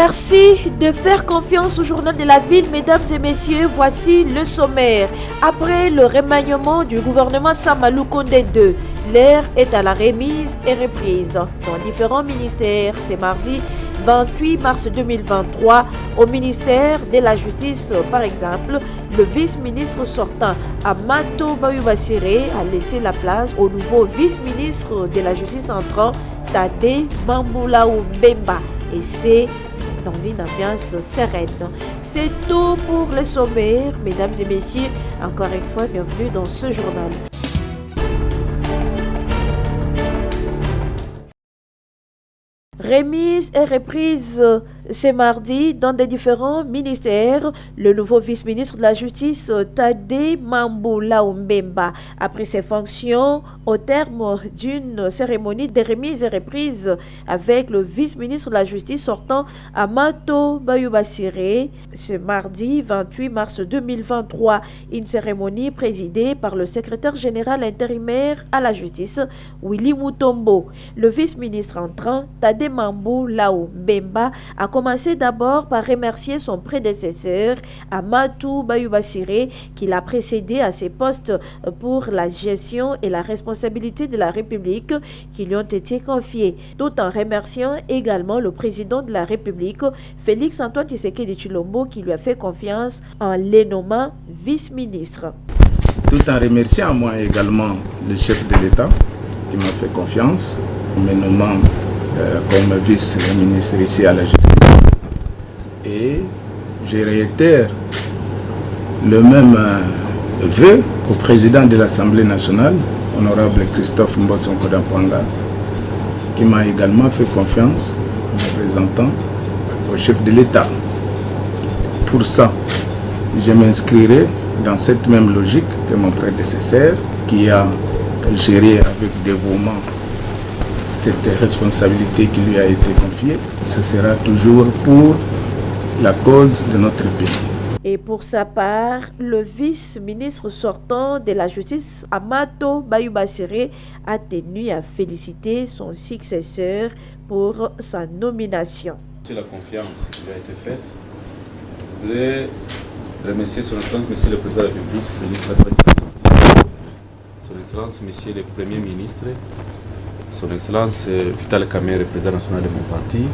Merci de faire confiance au journal de la ville, mesdames et messieurs. Voici le sommaire. Après le remaniement du gouvernement Samalou Condé II, l'heure est à la remise et reprise dans différents ministères. C'est mardi 28 mars 2023 au ministère de la Justice. Par exemple, le vice-ministre sortant Amato Bayubasire a laissé la place au nouveau vice-ministre de la Justice entrant Tade Mamboulaou Mbemba. Et c'est dans une ambiance sereine. C'est tout pour le sommaire. Mesdames et messieurs, encore une fois, bienvenue dans ce journal. Remise et reprise ce mardi dans des différents ministères. Le nouveau vice-ministre de la Justice, Tade Mamboulaou Mbemba, a pris ses fonctions au terme d'une cérémonie de remise et reprise avec le vice-ministre de la Justice sortant, Amato Bayubasire, ce mardi 28 mars 2023. Une cérémonie présidée par le secrétaire général intérimaire à la Justice, Willy Mutombo. Le vice-ministre entrant, Tade Mamboulaou Mbemba, a commencé d'abord par remercier son prédécesseur, Amato Bayubasire, qui l'a précédé à ses postes pour la gestion et la responsabilité de la République qui lui ont été confiés, tout en remerciant également le président de la République, Félix Antoine Tshisekedi Tshilombo, qui lui a fait confiance en les nommant vice-ministre. Tout en remerciant moi également le chef de l'État qui m'a fait confiance, me nommant comme vice-ministre ici à la justice. Et je réitère le même vœu au président de l'Assemblée nationale, honorable Christophe Mbosonko Dampanga, qui m'a également fait confiance en me présentant au chef de l'État. Pour ça, je m'inscrirai dans cette même logique que mon prédécesseur, qui a géré avec dévouement cette responsabilité qui lui a été confiée. Ce sera toujours pour la cause de notre pays. Et pour sa part, le vice-ministre sortant de la Justice, Amato Bayubasire, a tenu à féliciter son successeur pour sa nomination. C'est la confiance qui lui a été faite. Je voudrais remercier son Excellence, Monsieur le Président de la République, Félix Antoine Tshisekedi, son Excellence, Monsieur le Premier ministre, son Excellence Vital Kamerhe, président national de mon parti,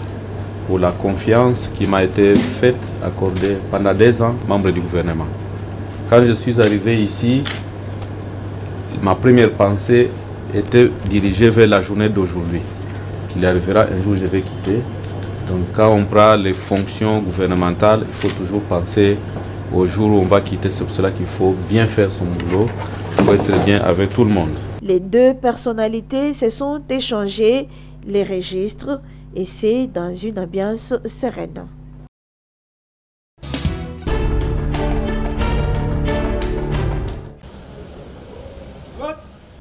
pour la confiance qui m'a été faite, accordée pendant 2 ans, membre du gouvernement. Quand je suis arrivé ici, ma première pensée était dirigée vers la journée d'aujourd'hui. Il arrivera un jour, je vais quitter. Donc quand on prend les fonctions gouvernementales, il faut toujours penser au jour où on va quitter. C'est pour cela qu'il faut bien faire son boulot, il faut être bien avec tout le monde. Les deux personnalités se sont échangées les registres et c'est dans une ambiance sereine.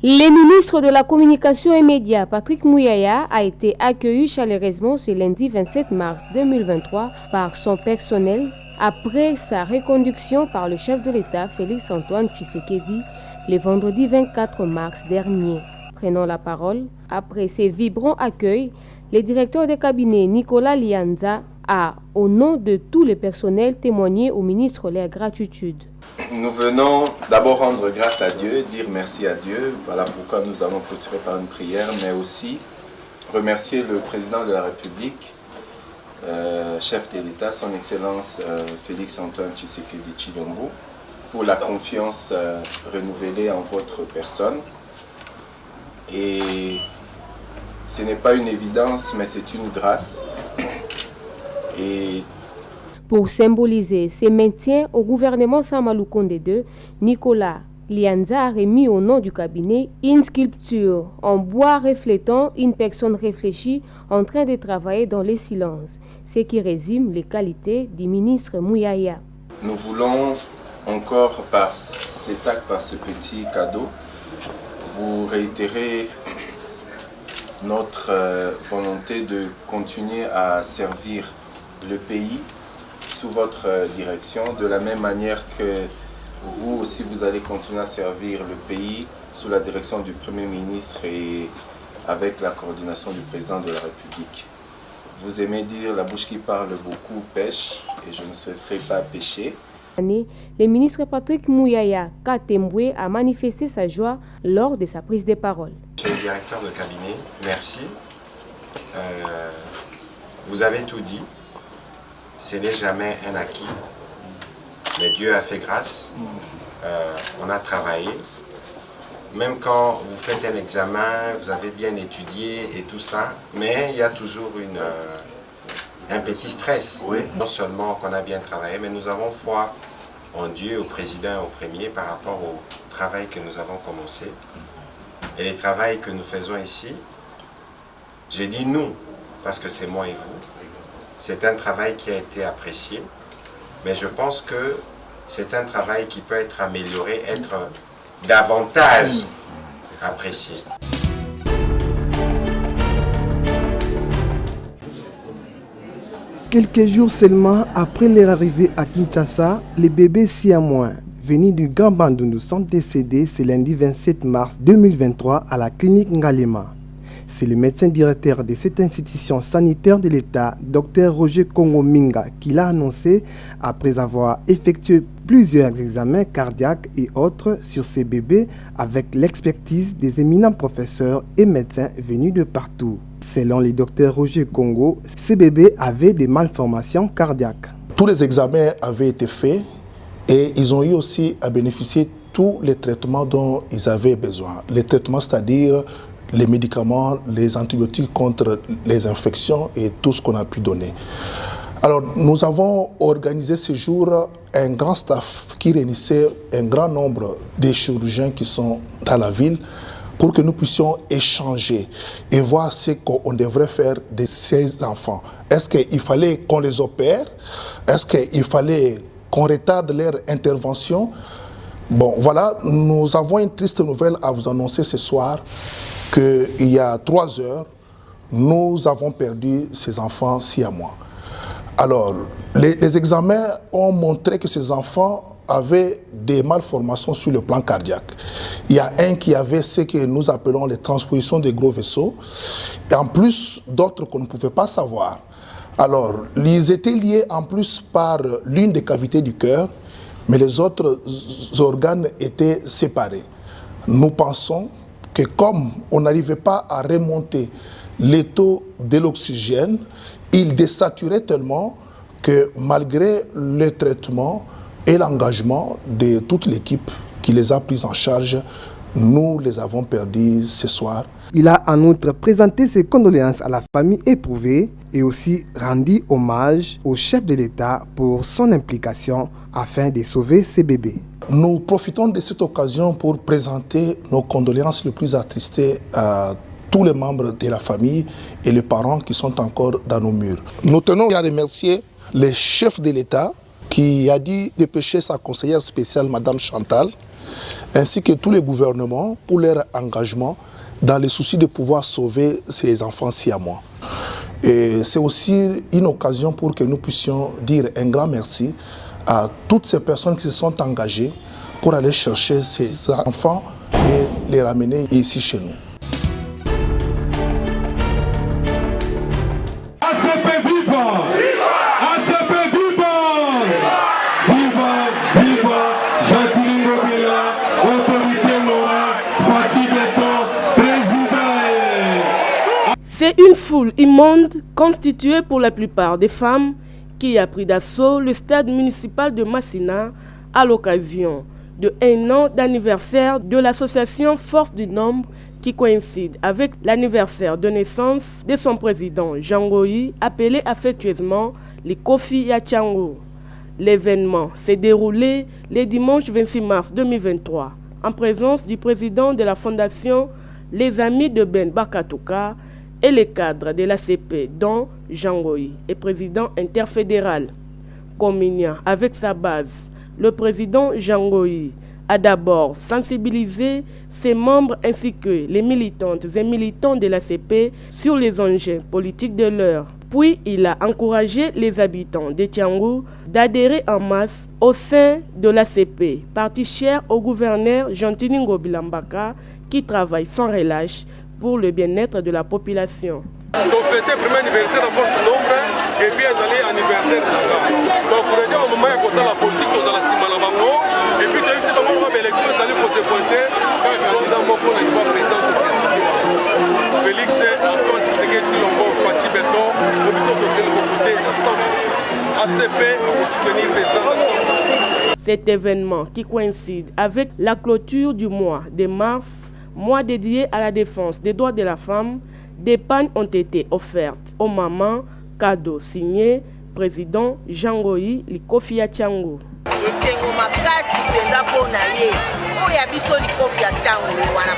Le ministre de la Communication et Médias, Patrick Mouyaya, a été accueilli chaleureusement ce lundi 27 mars 2023 par son personnel après sa reconduction par le chef de l'État, Félix Antoine Tshisekedi, le vendredi 24 mars dernier. Prenant la parole, après ces vibrants accueils, le directeur de cabinet Nicolas Lianza a, au nom de tout le personnel, témoigné au ministre leur gratitude. Nous venons d'abord rendre grâce à Dieu, dire merci à Dieu. Voilà pourquoi nous allons clôturer par une prière, mais aussi remercier le président de la République, chef de l'État, son Excellence Félix Antoine Tshisekedi Tshilombo, pour la confiance renouvelée en votre personne. Et ce n'est pas une évidence, mais c'est une grâce. Et pour symboliser ses maintiens au gouvernement Samalou Condé II, Nicolas Lianza a remis au nom du cabinet une sculpture en bois reflétant une personne réfléchie en train de travailler dans le silence, ce qui résume les qualités du ministre Mouyaya. Nous voulons encore par cet acte, par ce petit cadeau, vous réitérer notre volonté de continuer à servir le pays sous votre direction, de la même manière que vous aussi vous allez continuer à servir le pays sous la direction du Premier ministre et avec la coordination du Président de la République. Vous aimez dire la bouche qui parle beaucoup pêche et je ne souhaiterais pas pêcher. Le ministre Patrick Mouyaya Katembwe a manifesté sa joie lors de sa prise de parole. Monsieur le directeur de cabinet, merci. Vous avez tout dit. Ce n'est jamais un acquis. Mais Dieu a fait grâce. On a travaillé. Même quand vous faites un examen, vous avez bien étudié et tout ça, mais il y a toujours un petit stress. Oui. Non seulement qu'on a bien travaillé, mais nous avons foi en Dieu, au président et au premier par rapport au travail que nous avons commencé. Et le travail que nous faisons ici, j'ai dit nous, parce que c'est moi et vous. C'est un travail qui a été apprécié, mais je pense que c'est un travail qui peut être amélioré, être davantage apprécié. Quelques jours seulement après leur arrivée à Kinshasa, les bébés siamois venus du Grand Bandundu sont décédés ce lundi 27 mars 2023 à la clinique Ngalema. C'est le médecin directeur de cette institution sanitaire de l'État, Dr Roger Kongo Minga, qui l'a annoncé après avoir effectué plusieurs examens cardiaques et autres sur ces bébés avec l'expertise des éminents professeurs et médecins venus de partout. Selon le docteur Roger Kongo, ces bébés avaient des malformations cardiaques. Tous les examens avaient été faits et ils ont eu aussi à bénéficier de tous les traitements dont ils avaient besoin. Les traitements, c'est-à-dire les médicaments, les antibiotiques contre les infections et tout ce qu'on a pu donner. Alors, nous avons organisé ce jour un grand staff qui réunissait un grand nombre de chirurgiens qui sont dans la ville pour que nous puissions échanger et voir ce qu'on devrait faire de ces enfants. Est-ce qu'il fallait qu'on les opère? Est-ce qu'il fallait qu'on retarde leur intervention? Bon, voilà, nous avons une triste nouvelle à vous annoncer ce soir, qu'il y a 3 heures, nous avons perdu ces enfants siamois. Alors, les examens ont montré que ces enfants avaient des malformations sur le plan cardiaque. Il y a un qui avait ce que nous appelons les transpositions des gros vaisseaux, et en plus d'autres qu'on ne pouvait pas savoir. Alors, ils étaient liés en plus par l'une des cavités du cœur, mais les autres organes étaient séparés. Nous pensons que comme on n'arrivait pas à remonter les taux de l'oxygène, il désaturait tellement que malgré le traitement et l'engagement de toute l'équipe qui les a pris en charge, nous les avons perdus ce soir. Il a en outre présenté ses condoléances à la famille éprouvée et aussi rendu hommage au chef de l'État pour son implication afin de sauver ces bébés. Nous profitons de cette occasion pour présenter nos condoléances les plus attristées à tous les membres de la famille et les parents qui sont encore dans nos murs. Nous tenons à remercier le chef de l'État qui a dit dépêcher sa conseillère spéciale, Madame Chantal, ainsi que tous les gouvernements pour leur engagement dans le souci de pouvoir sauver ces enfants siamois. Et c'est aussi une occasion pour que nous puissions dire un grand merci à toutes ces personnes qui se sont engagées pour aller chercher ces enfants et les ramener ici chez nous. C'est une foule immonde constituée pour la plupart des femmes qui a pris d'assaut le stade municipal de Massina à l'occasion de 1 an d'anniversaire de l'association Force du Nombre qui coïncide avec l'anniversaire de naissance de son président Jean Goyi, appelé affectueusement les Kofi Yachango. L'événement s'est déroulé le dimanche 26 mars 2023 en présence du président de la fondation Les Amis de Ben Bakatouka et les cadres de l'ACP, dont Jean Goyi est président interfédéral. Communiant avec sa base, le président Jean Goyi a d'abord sensibilisé ses membres ainsi que les militantes et militants de l'ACP sur les enjeux politiques de l'heure. Puis il a encouragé les habitants de Tiangou d'adhérer en masse au sein de l'ACP, parti cher au gouverneur Jean-Tiningo Bilambaka qui travaille sans relâche pour le bien-être de la population. Donc fêter le premier anniversaire de force nombre et puis aller anniversaire de la donc pour dire au moment où la politique aux la cima la bango et puis de c'est bango l'élection ils allaient pour se pointer quand le candidat Moko n'est pas présent Félix Antoine Tshisekedi Tshilombo Fachi Beto au biso de se voter à 100%. ACP pour soutenir présent à 100%. Cet événement qui coïncide avec la clôture du mois de mars, mois dédié à la défense des droits de la femme, des pagnes ont été offertes aux mamans, cadeaux signés président Jean-Roy Likofi Tchango. ya biso likofi ya Tchango wana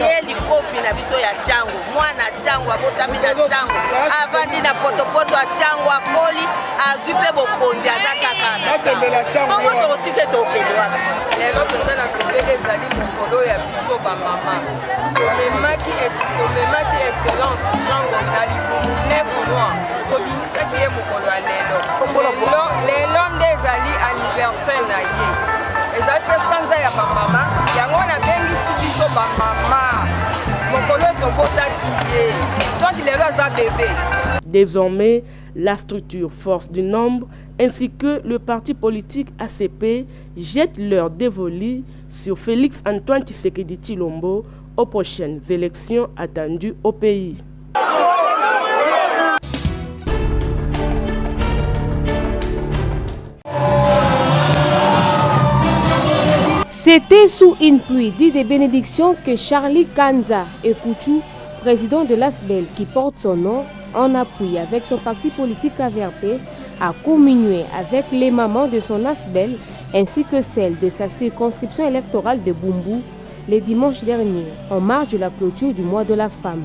ye likofi na biso ya Tchango mwana Tchango abotami na Tchango avandi na potopoto ya Tchango akoli azwi pe bokonzi aza kaka na Tchango bongo tokotike tokende wana lelo mpenza na kopele ezali mokolo ya biso bamama omemaki excellence Tchango na libumu 9 mois tobimisaki ye mokolo ya lelo lelo nde ezali anniversaire na ye ezali mpe sanza ya bamama yango nabengisi biso bamama mokolo tobotaki ye donc lelo aza bébé. Désormais, la structure Force du Nombre ainsi que le parti politique ACP jettent leur dévolu sur Félix Antoine Tshisekedi Tshilombo aux prochaines élections attendues au pays. C'était sous une pluie dite de bénédiction que Charlie Kanza Ekouchou, président de l'ASBEL qui porte son nom, en appui avec son parti politique AVRP, a communié avec les mamans de son ASBEL ainsi que celles de sa circonscription électorale de Bumbu le dimanche dernier, en marge de la clôture du mois de la femme.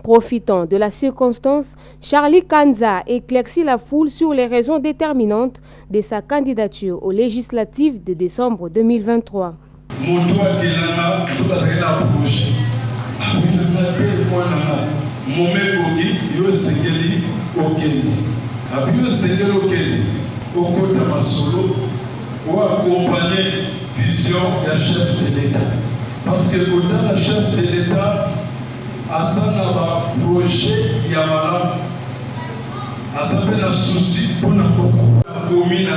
Profitant de la circonstance, Charlie Kanza éclaircit la foule sur les raisons déterminantes de sa candidature aux législatives de décembre 2023. Pour accompagner vision du chef de l'État. Parce que le chef de l'État a un projet qui a un souci pour la commune.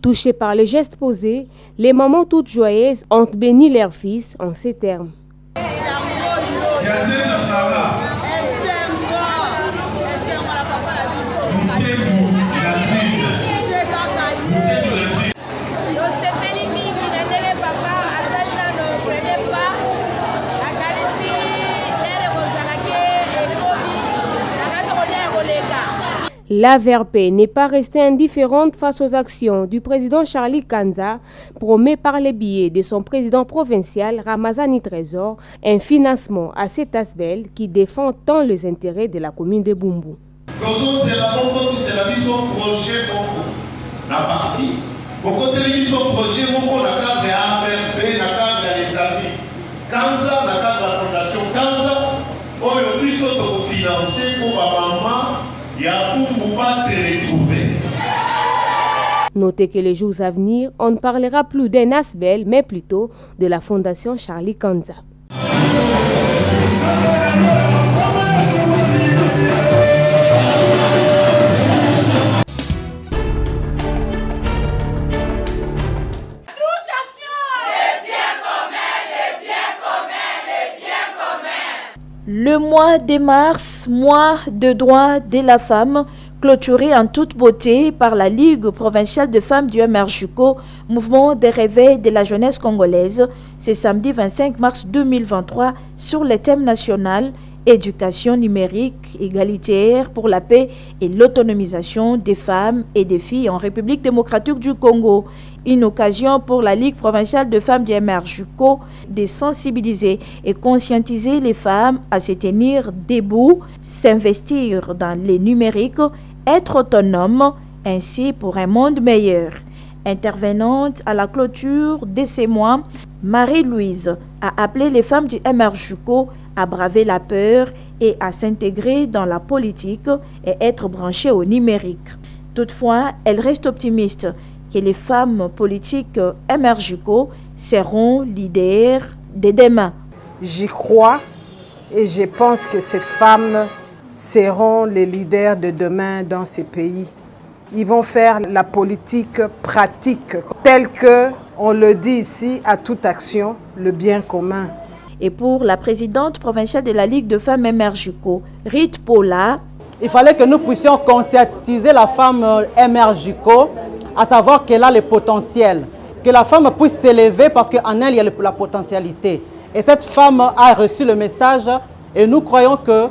Touchés par les gestes posés, les mamans toutes joyeuses ont béni leur fils en ces termes. L'AVRP n'est pas restée indifférente face aux actions du président Charlie Kanza, promet par les billets de son président provincial Ramazani Trésor un financement à cet ASBEL qui défend tant les intérêts de la commune de Bumbu. Notez que les jours à venir, on ne parlera plus d'un ASBEL, mais plutôt de la Fondation Charlie Kanza. Le mois de mars, mois de droits de la femme, clôturé en toute beauté par la Ligue provinciale de femmes du MRJUCO, mouvement de réveil de la jeunesse congolaise, c'est samedi 25 mars 2023 sur le thème national éducation numérique égalitaire pour la paix et l'autonomisation des femmes et des filles en République démocratique du Congo. Une occasion pour la Ligue provinciale de femmes du MRJUCO de sensibiliser et conscientiser les femmes à se tenir debout, s'investir dans les numériques, être autonomes, ainsi pour un monde meilleur. Intervenante à la clôture de ces mois, Marie-Louise a appelé les femmes du MRJUCO à braver la peur et à s'intégrer dans la politique et être branchées au numérique. Toutefois, elle reste optimiste que les femmes politiques MRJUCO seront leaders de demain. J'y crois et je pense que ces femmes seront les leaders de demain dans ces pays. Ils vont faire la politique pratique, telle que, on le dit ici, à toute action, le bien commun. Et pour la présidente provinciale de la Ligue de femmes MRJUCO, Rite Paula, il fallait que nous puissions conscientiser la femme MRJUCO, à savoir qu'elle a le potentiel, que la femme puisse s'élever parce qu'en elle, il y a la potentialité. Et cette femme a reçu le message et nous croyons que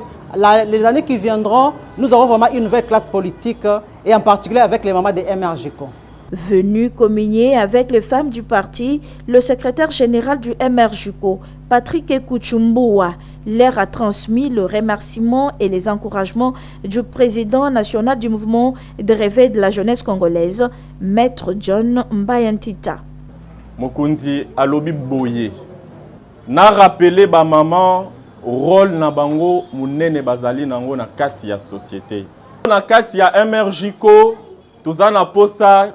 les années qui viendront, nous aurons vraiment une nouvelle classe politique et en particulier avec les mamans des MRJUCO. Venu communier avec les femmes du parti, le secrétaire général du MRJUCO, Patrick Ekouchumboua, leur a transmis le remerciement et les encouragements du président national du mouvement de réveil de la jeunesse congolaise, Maître John Mbayantita. Mokunzi alobi boye. Na rappelé ba maman rôle na bango munene bazali nango na kati ya société. Na kati ya MRJUCO tozana posa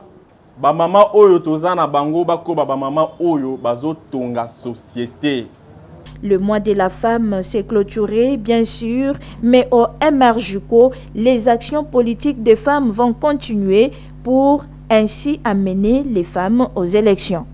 ba mama oyo tozana bango bakoba ba mama oyo bazotonga société. Le mois de la femme s'est clôturé, bien sûr, mais au MRJUCO, les actions politiques des femmes vont continuer pour ainsi amener les femmes aux élections.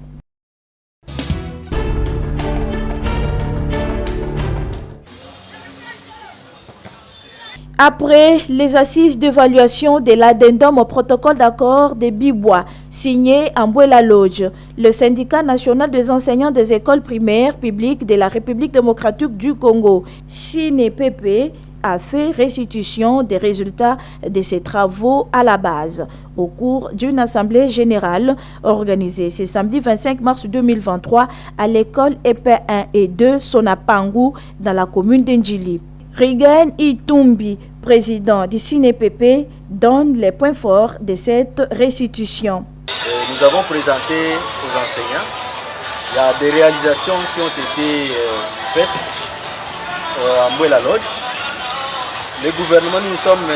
Après les assises d'évaluation de l'addendum au protocole d'accord de Bibois, signé en Bouela-Lodge, le syndicat national des enseignants des écoles primaires publiques de la République démocratique du Congo, SINEPP, a fait restitution des résultats de ses travaux à la base au cours d'une assemblée générale organisée ce samedi 25 mars 2023 à l'école EP1 et 2 Sonapangu dans la commune d'Ndjili. Rigan Itumbi, président du SINEPP, donne les points forts de cette restitution. Nous avons présenté aux enseignants, il y a des réalisations qui ont été faites à Bouela Lodge. Le gouvernement, nous sommes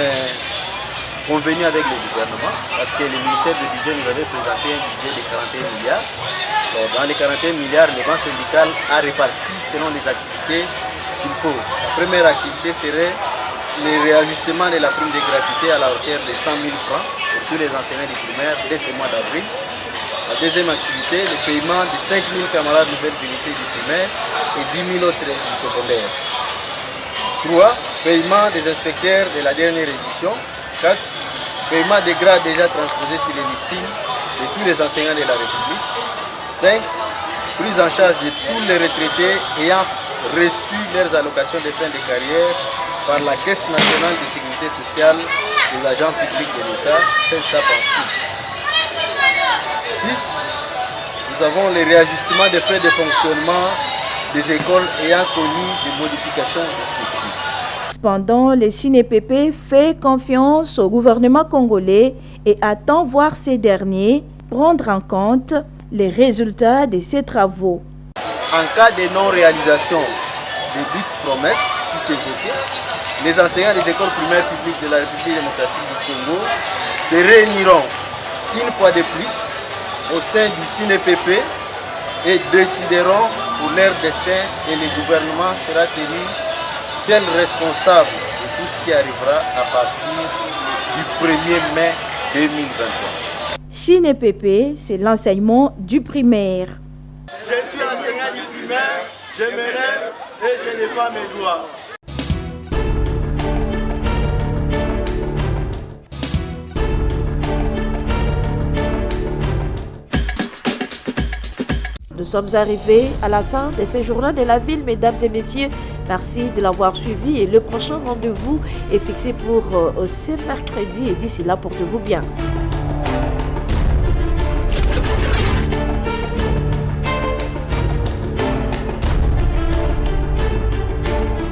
convenus avec le gouvernement parce que le ministère du budget nous avait présenté un budget de 41 milliards. Dans les 41 milliards, le banc syndical a réparti selon les activités qu'il faut. La première activité serait le réajustement de la prime de gratuité à la hauteur de 100 000 francs pour tous les enseignants du primaire dès ce mois d'avril. La deuxième activité, le paiement de 5 000 camarades nouvelles unités du primaire et 10 000 autres du secondaire. 3. Paiement des inspecteurs de la dernière édition. 4. Paiement des grades déjà transposés sur les listings de tous les enseignants de la République. 5. Prise en charge de tous les retraités ayant reçu leurs allocations de fin de carrière par la Caisse nationale de sécurité sociale des agents publics de l'État, 6. Nous avons le réajustement des frais de fonctionnement des écoles ayant connu des modifications respectives. Cependant, le SINEPP fait confiance au gouvernement congolais et attend voir ces derniers prendre en compte les résultats de ces travaux. En cas de non-réalisation des dites promesses sus-évoquées, les enseignants des écoles primaires publiques de la République démocratique du Congo se réuniront une fois de plus au sein du SINEPP et décideront pour leur destin et le gouvernement sera tenu seul responsable de tout ce qui arrivera à partir du 1er mai 2023. SINEPP, c'est l'enseignement du primaire. Je suis enseignant du primaire, je me lève et je défends mes droits. Nous sommes arrivés à la fin de ce journal de la ville, mesdames et messieurs. Merci de l'avoir suivi et le prochain rendez-vous est fixé pour ce mercredi et d'ici là, portez-vous bien.